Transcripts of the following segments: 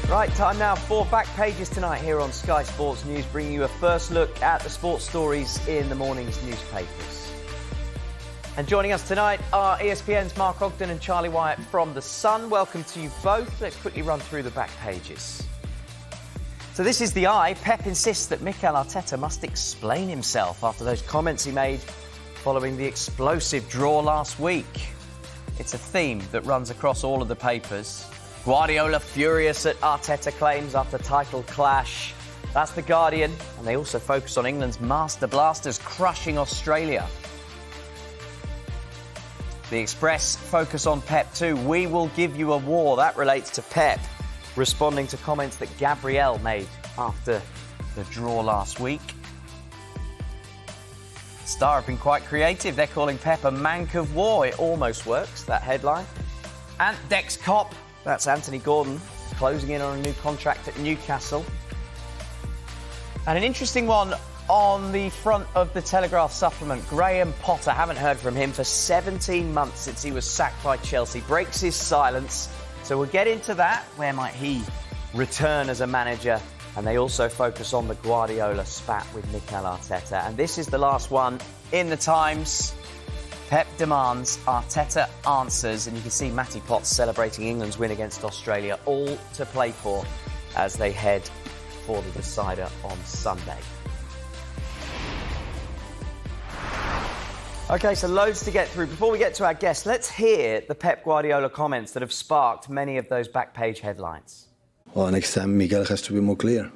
Right, time now for Back Pages tonight here on Sky Sports News, bringing you a first look at the sports stories in the morning's newspapers. And joining us tonight are ESPN's Mark Ogden and Charlie Wyett from The Sun. Welcome to you both. Let's quickly run through the back pages. So this is the Eye. Pep insists that Mikel Arteta must explain himself after those comments he made following the explosive draw last week. It's a theme that runs across all of the papers. Guardiola furious at Arteta claims after title clash. That's The Guardian, and they also focus on England's Master Blasters crushing Australia. The Express focus on Pep too. We will give you a war. That relates to Pep responding to comments that Gabriel made after the draw last week. Star have been quite creative. They're calling Pep a mank of war. It almost works, that headline. Ant Dex Cop. That's Anthony Gordon closing in on a new contract at Newcastle. And an interesting one on the front of the Telegraph supplement. Graham Potter, haven't heard from him for 17 months since he was sacked by Chelsea. Breaks his silence. So we'll get into that. Where might he return as a manager? And they also focus on the Guardiola spat with Mikel Arteta. And this is the last one in the Times. Pep demands, Arteta answers, and you can see Matty Potts celebrating England's win against Australia, all to play for as they head for the decider on Sunday. OK, so loads to get through. Before we get to our guests, let's hear the Pep Guardiola comments that have sparked many of those back page headlines. Well, next time Mikel has to be more clear.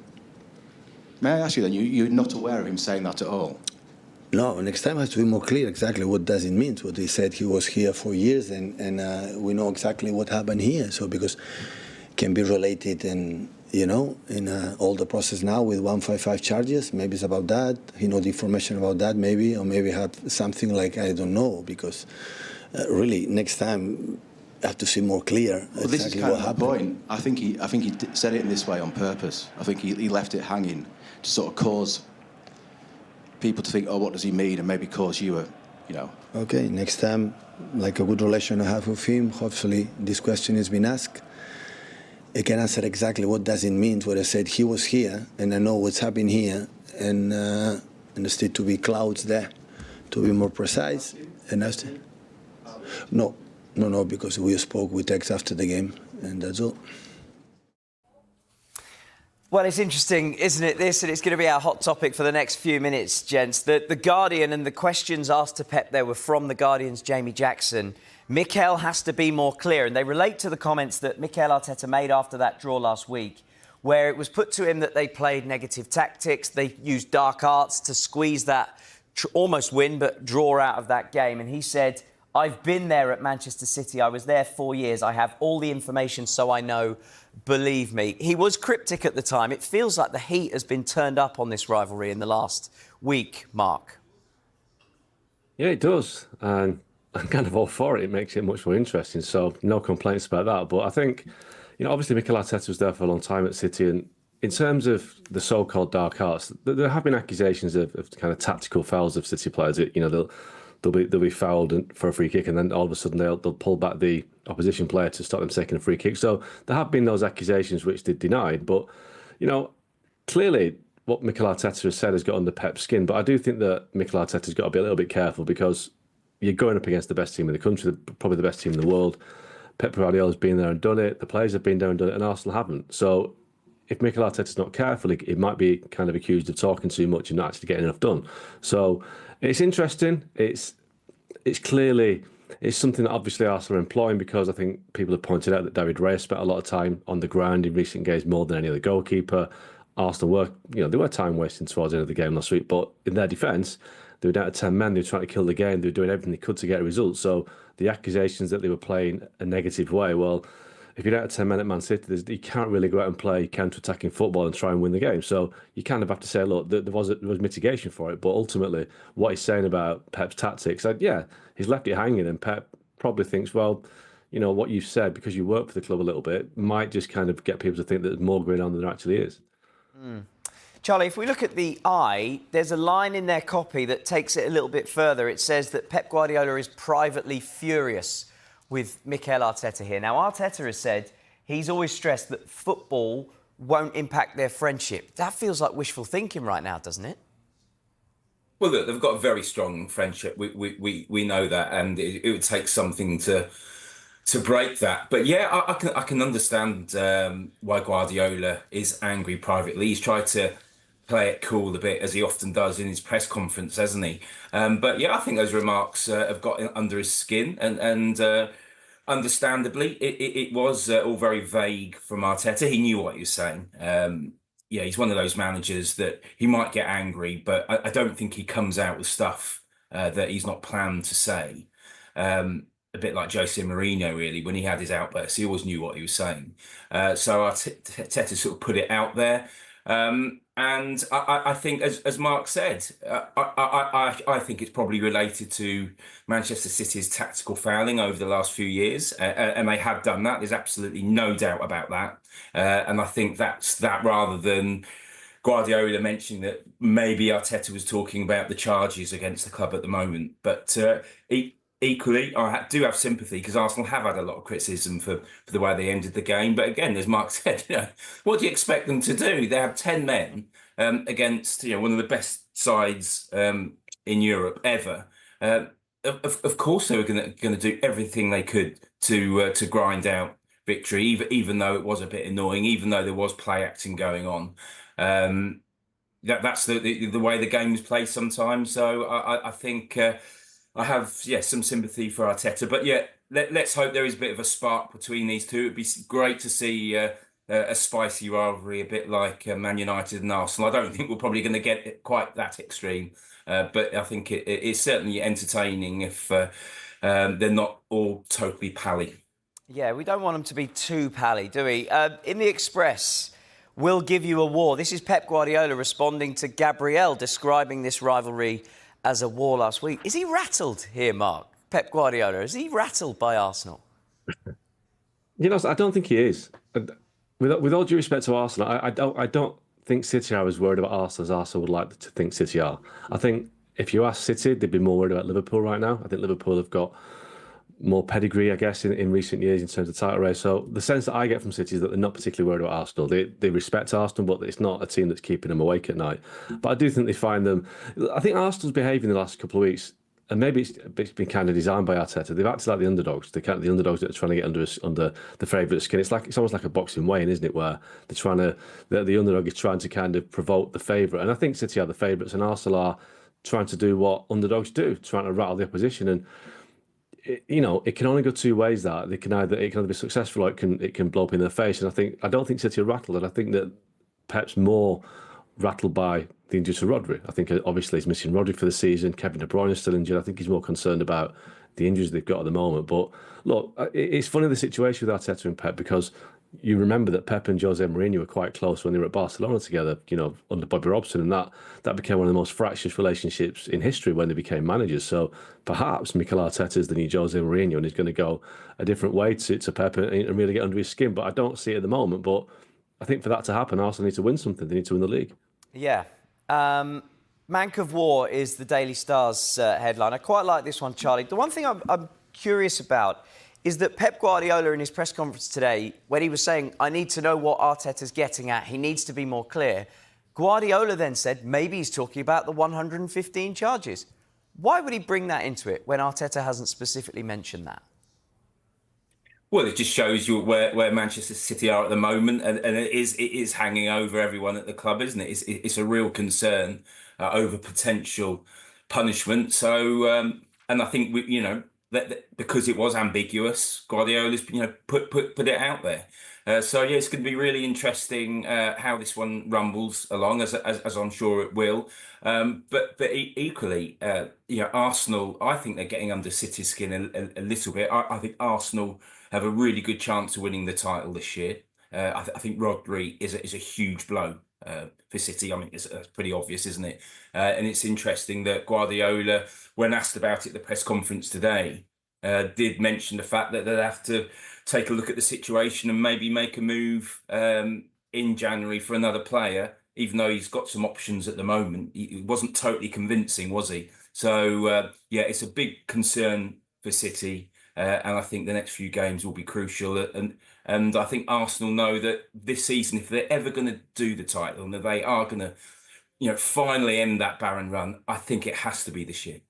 May I ask you then, you're not aware of him saying that at all? No, next time has to be more clear exactly what does it mean. What he said, he was here for years, and we know exactly what happened here. So because it can be related in all the process now with 155 charges, maybe it's about that. He knows the information about that, maybe, or maybe had something like, I don't know, because really next time I have to see more clear well, exactly this is kind what of happened. the point. I think he said it in this way on purpose. I think he left it hanging to sort of cause people to think, oh, what does he mean? And maybe cause you Okay, next time, like a good relation I have with him, hopefully this question has been asked. I can answer exactly what does it mean when I said he was here and I know what's happening here and there's still to be clouds there, to be more precise. And No, because we spoke with text after the game and that's all. Well, it's interesting, isn't it, this? And it's going to be our hot topic for the next few minutes, gents. The Guardian and the questions asked to Pep there were from The Guardian's Jamie Jackson. Mikel has to be more clear. And they relate to the comments that Mikel Arteta made after that draw last week, where it was put to him that they played negative tactics. They used dark arts to squeeze that almost win, but draw out of that game. And he said, I've been there at Manchester City. I was there 4 years. I have all the information, so I know. Believe me. He was cryptic at the time. It feels like the heat has been turned up on this rivalry in the last week, Mark. Yeah, it does. And I'm kind of all for it. It makes it much more interesting. So no complaints about that. But I think, obviously Mikel Arteta was there for a long time at City. And in terms of the so-called dark arts, there have been accusations of kind of tactical fouls of City players. They'll be fouled for a free kick, and then all of a sudden they'll pull back the opposition player to stop them taking a free kick. So there have been those accusations which they denied. But, clearly what Mikel Arteta has said has got under Pep's skin. But I do think that Mikel Arteta's got to be a little bit careful because you're going up against the best team in the country, probably the best team in the world. Pep Guardiola's been there and done it. The players have been there and done it, and Arsenal haven't. So if Mikel Arteta's not careful, he might be kind of accused of talking too much and not actually getting enough done. So it's interesting. It's clearly something that obviously Arsenal are employing because I think people have pointed out that David Raya spent a lot of time on the ground in recent games more than any other goalkeeper. Arsenal were, they were time wasting towards the end of the game last week, but in their defence, they were down to 10 men. They were trying to kill the game. They were doing everything they could to get a result. So the accusations that they were playing a negative way, well, if you're down to 10 men at Man City, you can't really go out and play counter-attacking football and try and win the game. So you kind of have to say, look, there was mitigation for it. But ultimately, what he's saying about Pep's tactics, he's left it hanging. And Pep probably thinks, well, what you've said, because you work for the club a little bit, might just kind of get people to think that there's more going on than there actually is. Charlie, if we look at the Eye, there's a line in their copy that takes it a little bit further. It says that Pep Guardiola is privately furious with Mikel Arteta here. Now, Arteta has said he's always stressed that football won't impact their friendship. That feels like wishful thinking right now, doesn't it? Well, look, they've got a very strong friendship. We know that, and it would take something to break that. But yeah, I can understand why Guardiola is angry privately. He's tried to play it cool a bit, as he often does in his press conference, hasn't he? But yeah, I think those remarks have got under his skin, and understandably, it was all very vague from Arteta. He knew what he was saying. Yeah, he's one of those managers that he might get angry, but I don't think he comes out with stuff that he's not planned to say. A bit like Jose Mourinho, really, when he had his outbursts, he always knew what he was saying. So Arteta sort of put it out there. And I think, as Mark said, I think it's probably related to Manchester City's tactical fouling over the last few years, and they have done that. There's absolutely no doubt about that. And I think that's that, rather than Guardiola mentioning that maybe Arteta was talking about the charges against the club at the moment. But equally, I do have sympathy, because Arsenal have had a lot of criticism for the way they ended the game. But again, as Mark said, what do you expect them to do? They have 10 men against one of the best sides in Europe ever. Of course, they were going to do everything they could to grind out victory, even though it was a bit annoying, even though there was play acting going on. That's the way the game is played sometimes. So I think. I have, some sympathy for Arteta, but let's hope there is a bit of a spark between these two. It'd be great to see a spicy rivalry, a bit like Man United and Arsenal. I don't think we're probably going to get it quite that extreme, but I think it's certainly entertaining if they're not all totally pally. Yeah, we don't want them to be too pally, do we? In the Express, we'll give you a war. This is Pep Guardiola responding to Gabriel, describing this rivalry as a war last week. Is he rattled here, Mark? Pep Guardiola, is he rattled by Arsenal? I don't think he is. With all due respect to Arsenal, I don't think City are as worried about Arsenal as Arsenal would like to think City are. I think if you ask City, they'd be more worried about Liverpool right now. I think Liverpool have got more pedigree, I guess, in recent years in terms of title race. So the sense that I get from City is that they're not particularly worried about Arsenal. They respect Arsenal, but it's not a team that's keeping them awake at night. But I do think they find them. I think Arsenal's behaving the last couple of weeks, and maybe it's been kind of designed by Arteta. They've acted like the underdogs. They're kind of the underdogs that are trying to get under the favourite skin. It's almost like a boxing weigh-in, isn't it? Where the underdog is trying to kind of provoke the favourite. And I think City are the favourites, and Arsenal are trying to do what underdogs do, trying to rattle the opposition. And it can only go two ways. That it can either be successful, or it can blow up in their face. And I don't think City are rattled, and I think that Pep's more rattled by the injury to Rodri. I think obviously he's missing Rodri for the season. Kevin De Bruyne is still injured. I think he's more concerned about the injuries they've got at the moment. But look, it's funny the situation with Arteta and Pep, because you remember that Pep and Jose Mourinho were quite close when they were at Barcelona together, under Bobby Robson, and that became one of the most fractious relationships in history when they became managers. So perhaps Mikel Arteta is the new Jose Mourinho, and he's going to go a different way to Pep and really get under his skin. But I don't see it at the moment. But I think for that to happen, Arsenal need to win something. They need to win the league. Yeah. Mank of War is the Daily Star's headline. I quite like this one, Charlie. The one thing I'm curious about is that Pep Guardiola in his press conference today, when he was saying, I need to know what Arteta's getting at, he needs to be more clear, Guardiola then said maybe he's talking about the 115 charges. Why would he bring that into it when Arteta hasn't specifically mentioned that? Well, it just shows you where Manchester City are at the moment, and it is hanging over everyone at the club, isn't it? It's a real concern over potential punishment. So, and I think that because it was ambiguous, Guardiola's put it out there. So it's going to be really interesting how this one rumbles along, as I'm sure it will. But equally, Arsenal, I think they're getting under City's skin a little bit. I think Arsenal have a really good chance of winning the title this year. I think Rodri is a huge blow for City. I mean, it's pretty obvious, isn't it? And it's interesting that Guardiola, when asked about it at the press conference today, did mention the fact that they'd have to take a look at the situation and maybe make a move in January for another player, even though he's got some options at the moment. He wasn't totally convincing, was he? So, it's a big concern for City. and I think the next few games will be crucial. And I think Arsenal know that this season, if they're ever going to do the title, and that they are going to, finally end that barren run, I think it has to be this year.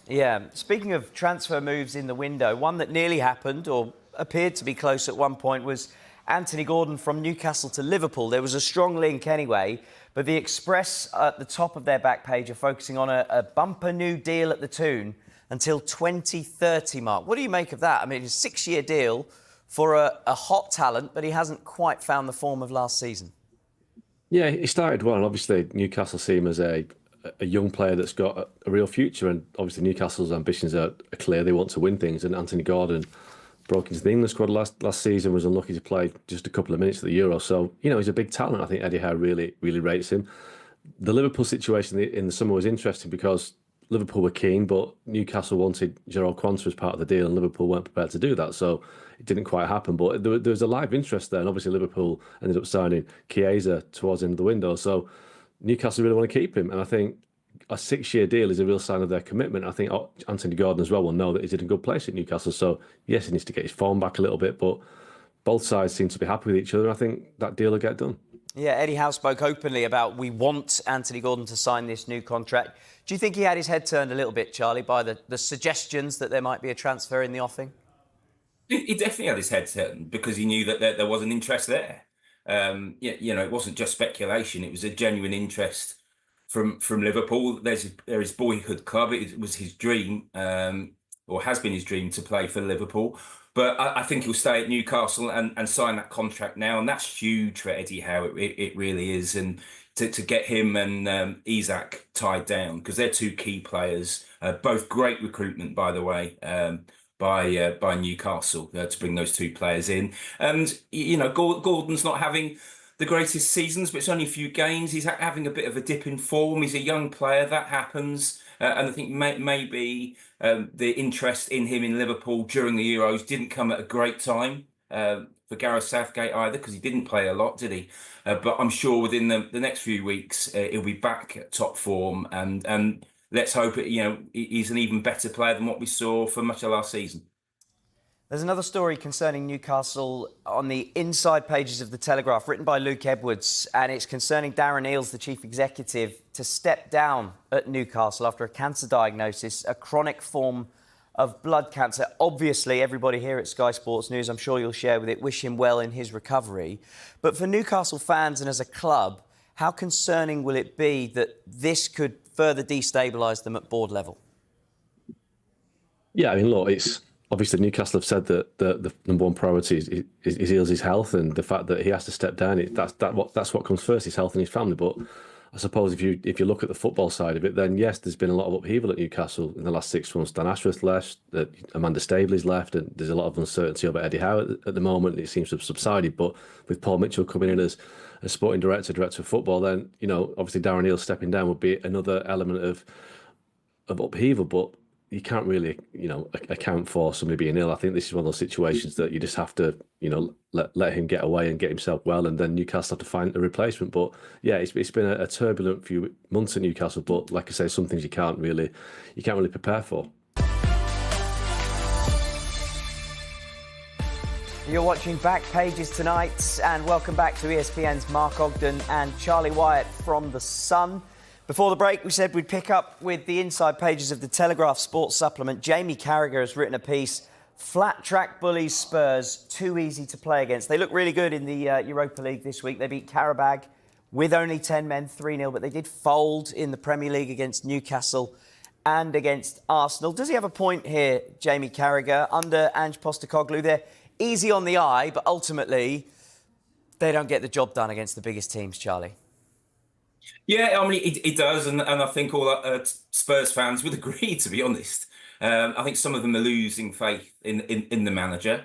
Yeah, speaking of transfer moves in the window, one that nearly happened or appeared to be close at one point was Anthony Gordon from Newcastle to Liverpool. There was a strong link anyway, but the Express at the top of their back page are focusing on a bumper new deal at the Toon until 2030 mark. What do you make of that? I mean, it's a 6-year deal for a hot talent, but he hasn't quite found the form of last season. Yeah, he started well, and obviously Newcastle see him as a young player that's got a real future, and obviously Newcastle's ambitions are clear. They want to win things, and Anthony Gordon broke into the England squad last season, was unlucky to play just a couple of minutes at the Euro. So, he's a big talent. I think Eddie Howe really rates him. The Liverpool situation in the summer was interesting because Liverpool were keen, but Newcastle wanted Jarrell Quansah as part of the deal, and Liverpool weren't prepared to do that. So it didn't quite happen. But there was a live interest there, and obviously Liverpool ended up signing Chiesa towards the end of the window. So Newcastle really want to keep him, and I think a 6-year deal is a real sign of their commitment. I think Anthony Gordon as well will know that he's in a good place at Newcastle. So yes, he needs to get his form back a little bit, but both sides seem to be happy with each other. I think that deal will get done. Yeah, Eddie Howe spoke openly about we want Anthony Gordon to sign this new contract. Do you think he had his head turned a little bit, Charlie, by the suggestions that there might be a transfer in the offing? He definitely had his head turned because he knew that there was an interest there. It wasn't just speculation; it was a genuine interest from Liverpool. There his boyhood club. It was his dream, or has been his dream, to play for Liverpool. But I think he'll stay at Newcastle and sign that contract now, and that's huge for Eddie Howe. It really is, and to get him and Isak tied down, because they're two key players, both great recruitment, by the way, by Newcastle to bring those two players in. And Gordon's not having the greatest seasons, but it's only a few games. He's having a bit of a dip in form. He's a young player, that happens. And I think maybe the interest in him in Liverpool during the Euros didn't come at a great time for Gareth Southgate either, because he didn't play a lot, did he? But I'm sure within the next few weeks, he'll be back at top form. And let's hope he's an even better player than what we saw for much of last season. There's another story concerning Newcastle on the inside pages of The Telegraph, written by Luke Edwards, and it's concerning Darren Eales, the chief executive, to step down at Newcastle after a cancer diagnosis, a chronic form of blood cancer. Obviously, everybody here at Sky Sports News, I'm sure you'll share with it, wish him well in his recovery. But for Newcastle fans and as a club, how concerning will it be that this could further destabilise them at board level? Yeah, I mean, look, it's obviously Newcastle have said that the number one priority is Eales' health, and the fact that he has to step down. That's what comes first, his health and his family. But I suppose if you look at the football side of it, then yes, there's been a lot of upheaval at Newcastle in the last 6 months. Dan Ashworth left, Amanda Staveley's left, and there's a lot of uncertainty over Eddie Howe at the moment. It seems to have subsided, but with Paul Mitchell coming in as a sporting director of football, then obviously Darren Eales stepping down would be another element of upheaval. But you can't really, account for somebody being ill. I think this is one of those situations that you just have to, let him get away and get himself well, and then Newcastle have to find a replacement. But yeah, it's been a turbulent few months at Newcastle. But like I say, some things you can't really prepare for. You're watching Back Pages tonight, and welcome back to ESPN's Mark Ogden and Charlie Wyett from The Sun. Before the break, we said we'd pick up with the inside pages of the Telegraph Sports Supplement. Jamie Carragher has written a piece, Flat Track Bullies Spurs, too easy to play against. They look really good in the Europa League this week. They beat Qarabag with only 10 men, 3-0, but they did fold in the Premier League against Newcastle and against Arsenal. Does he have a point here, Jamie Carragher? Under Ange Postecoglou, they're easy on the eye, but ultimately they don't get the job done against the biggest teams, Charlie. Yeah, I mean, it does, and I think all Spurs fans would agree, to be honest. I think some of them are losing faith in the manager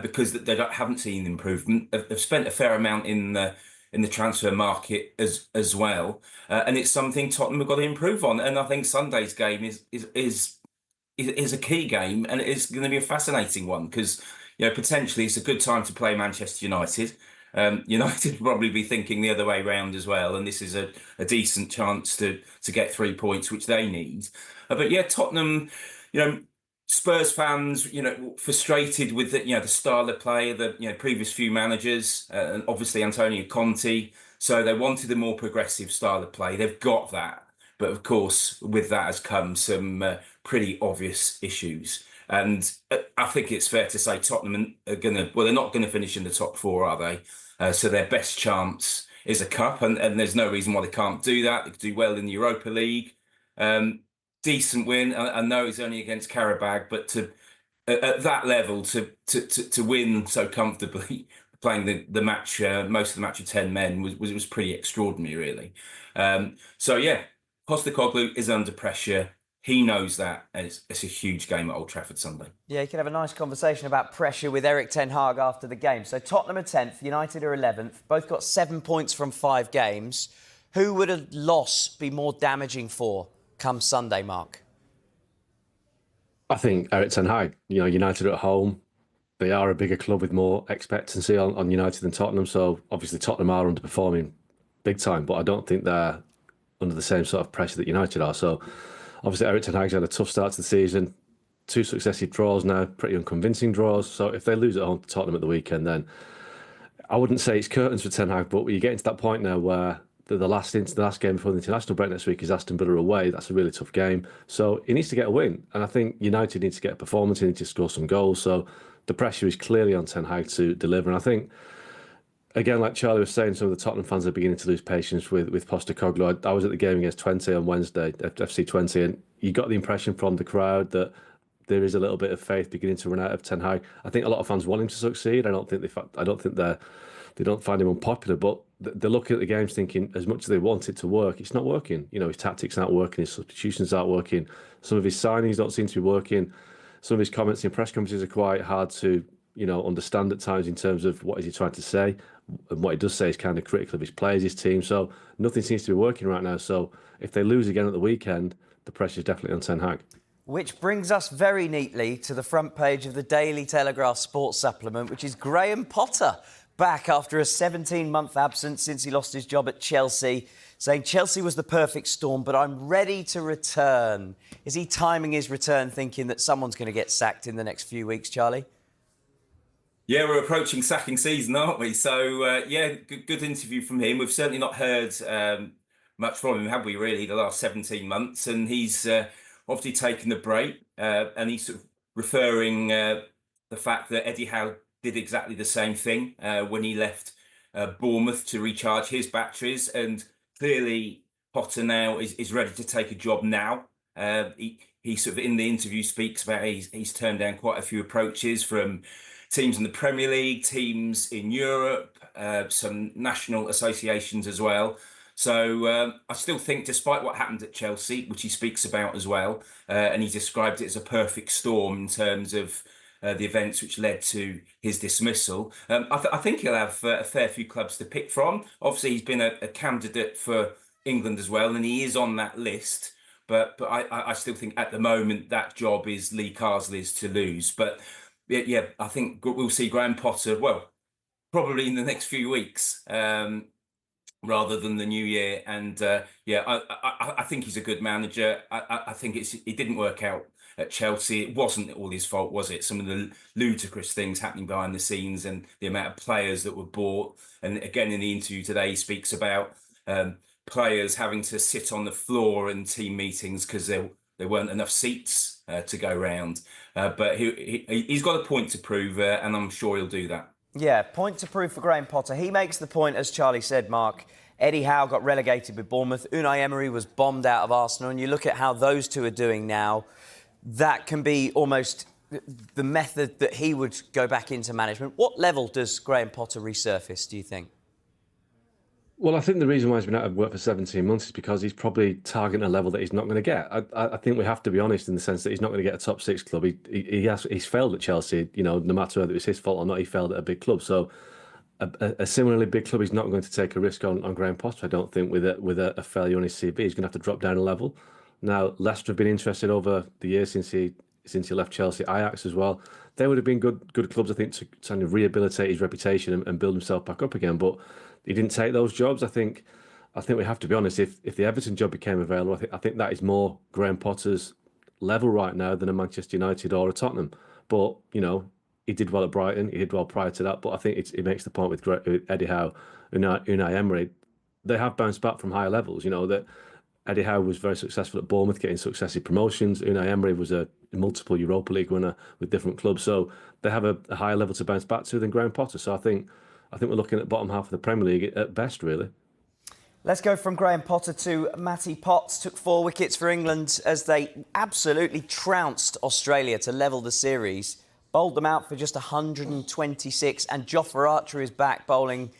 because they haven't seen improvement. They've spent a fair amount in the transfer market as well, and it's something Tottenham have got to improve on. And I think Sunday's game is a key game, and it is going to be a fascinating one because potentially it's a good time to play Manchester United. United will probably be thinking the other way round as well, and this is a decent chance to get 3 points, which they need. But yeah, Tottenham, Spurs fans, frustrated with the style of play of the previous few managers, and obviously Antonio Conte. So they wanted a more progressive style of play. They've got that, but of course, with that has come some pretty obvious issues. And I think it's fair to say Tottenham are they're not gonna finish in the top four, are they? So their best chance is a cup, and there's no reason why they can't do that. They could do well in the Europa League. Decent win. I know it's only against Karabag, but at that level to win so comfortably, playing the match, most of the match with 10 men was pretty extraordinary, really. So yeah, Postecoglou is under pressure. He knows that, and it's a huge game at Old Trafford Sunday. Yeah, you can have a nice conversation about pressure with Erik ten Hag after the game. So Tottenham are 10th, United are 11th. Both got 7 points from 5 games. Who would a loss be more damaging for come Sunday, Mark? I think Erik ten Hag. United are at home. They are a bigger club with more expectancy on United than Tottenham. So obviously Tottenham are underperforming big time, but I don't think they're under the same sort of pressure that United are. So obviously Erik ten Hag's had a tough start to the season. 2 successive draws now, pretty unconvincing draws. So if they lose at home to Tottenham at the weekend, then I wouldn't say it's curtains for ten Hag, but you're getting to that point now where the last game before the international break next week is Aston Villa away. That's a really tough game. So he needs to get a win. And I think United needs to get a performance. He needs to score some goals. So the pressure is clearly on ten Hag to deliver. And I think, again, like Charlie was saying, some of the Tottenham fans are beginning to lose patience with Postecoglou. I was at the game against Twente on Wednesday, FC Twente, and you got the impression from the crowd that there is a little bit of faith beginning to run out of ten Hag. I think a lot of fans want him to succeed. I don't think they don't find him unpopular, but they're looking at the games thinking, as much as they want it to work, it's not working. His tactics aren't working, his substitutions aren't working, some of his signings don't seem to be working, some of his comments in press conferences are quite hard to understand at times in terms of what is he trying to say, and what he does say is kind of critical of his players, his team. So nothing seems to be working right now. So if they lose again at the weekend, the pressure is definitely on ten Hag. Which brings us very neatly to the front page of the Daily Telegraph Sports Supplement, which is Graham Potter back after a 17-month absence since he lost his job at Chelsea, saying Chelsea was the perfect storm, but I'm ready to return. Is he timing his return thinking that someone's going to get sacked in the next few weeks, Charlie? Yeah, we're approaching sacking season, aren't we? So, good interview from him. We've certainly not heard much from him, have we, really, the last 17 months? And he's obviously taken the break, and he's sort of referring the fact that Eddie Howe did exactly the same thing when he left Bournemouth to recharge his batteries. And clearly, Potter now is ready to take a job now. He sort of, in the interview, speaks about he's turned down quite a few approaches from teams in the Premier League, teams in Europe, some national associations as well. So I still think, despite what happened at Chelsea, which he speaks about as well, and he described it as a perfect storm in terms of the events which led to his dismissal, I think he'll have a fair few clubs to pick from. Obviously, he's been a candidate for England as well, and he is on that list. But I still think at the moment that job is Lee Carsley's to lose. But yeah, I think we'll see Graham Potter, well, probably in the next few weeks, rather than the new year. And I think he's a good manager. I think it didn't work out at Chelsea. It wasn't all his fault, was it? Some of the ludicrous things happening behind the scenes and the amount of players that were bought. And again, in the interview today, he speaks about players having to sit on the floor in team meetings because there weren't enough seats to go round. But he's got a point to prove, and I'm sure he'll do that. Yeah, point to prove for Graham Potter. He makes the point, as Charlie said, Mark. Eddie Howe got relegated with Bournemouth. Unai Emery was bombed out of Arsenal. And you look at how those two are doing now, that can be almost the method that he would go back into management. What level does Graham Potter resurface, do you think? Well, I think the reason why he's been out of work for 17 months is because he's probably targeting a level that he's not going to get. I think we have to be honest in the sense that he's not going to get a top 6 club. He's failed at Chelsea, no matter whether it's his fault or not, he failed at a big club. So a similarly big club, he's not going to take a risk on Graham Potter, I don't think, with a failure on his CV. He's going to have to drop down a level. Now, Leicester have been interested over the years since he left Chelsea, Ajax as well. They would have been good clubs, I think, to kind of rehabilitate his reputation and build himself back up again. But he didn't take those jobs. I think we have to be honest. If the Everton job became available, I think that is more Graham Potter's level right now than a Manchester United or a Tottenham. But, he did well at Brighton. He did well prior to that. But I think it makes the point with Eddie Howe, Unai Emery. They have bounced back from higher levels. That Eddie Howe was very successful at Bournemouth, getting successive promotions. Unai Emery was a multiple Europa League winner with different clubs. So they have a higher level to bounce back to than Graham Potter. So I think we're looking at bottom half of the Premier League at best, really. Let's go from Graham Potter to Matty Potts. Took 4 wickets for England as they absolutely trounced Australia to level the series. Bowled them out for just 126. And Jofra Archer is back bowling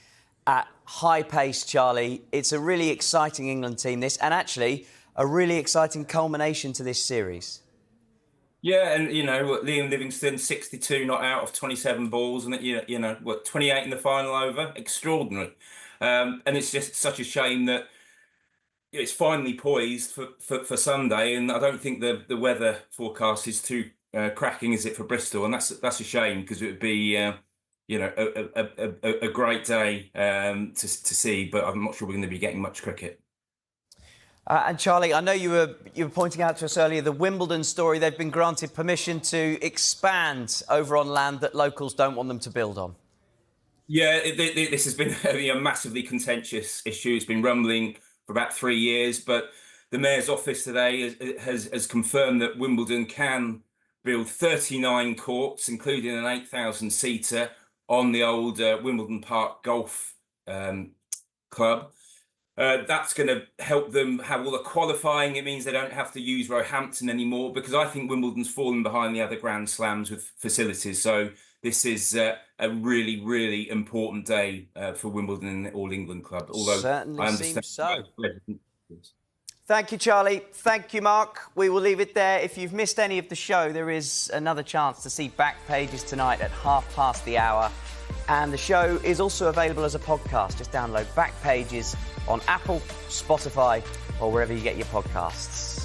at high pace, Charlie. It's a really exciting England team, this, and actually a really exciting culmination to this series. Yeah, and Liam Livingstone, 62 not out of 27 balls, and 28 in the final over, extraordinary. And it's just such a shame that it's finally poised for Sunday, and I don't think the weather forecast is too cracking, is it, for Bristol? And that's a shame, because it would be a great day to see, but I'm not sure we're going to be getting much cricket. And Charlie, I know you were pointing out to us earlier the Wimbledon story. They've been granted permission to expand over on land that locals don't want them to build on. Yeah, this has been a massively contentious issue. It's been rumbling for about 3 years, but the Mayor's office today has confirmed that Wimbledon can build 39 courts, including an 8,000-seater on the old Wimbledon Park Golf Club. That's going to help them have all the qualifying. It means they don't have to use Roehampton anymore, because I think Wimbledon's fallen behind the other Grand Slams with facilities. So this is a really, really important day for Wimbledon and the All England Club. Although certainly I understand seems so. Thank you, Charlie. Thank you, Mark. We will leave it there. If you've missed any of the show, there is another chance to see Back Pages tonight at hour. And the show is also available as a podcast. Just download Back Pages on Apple, Spotify, or wherever you get your podcasts.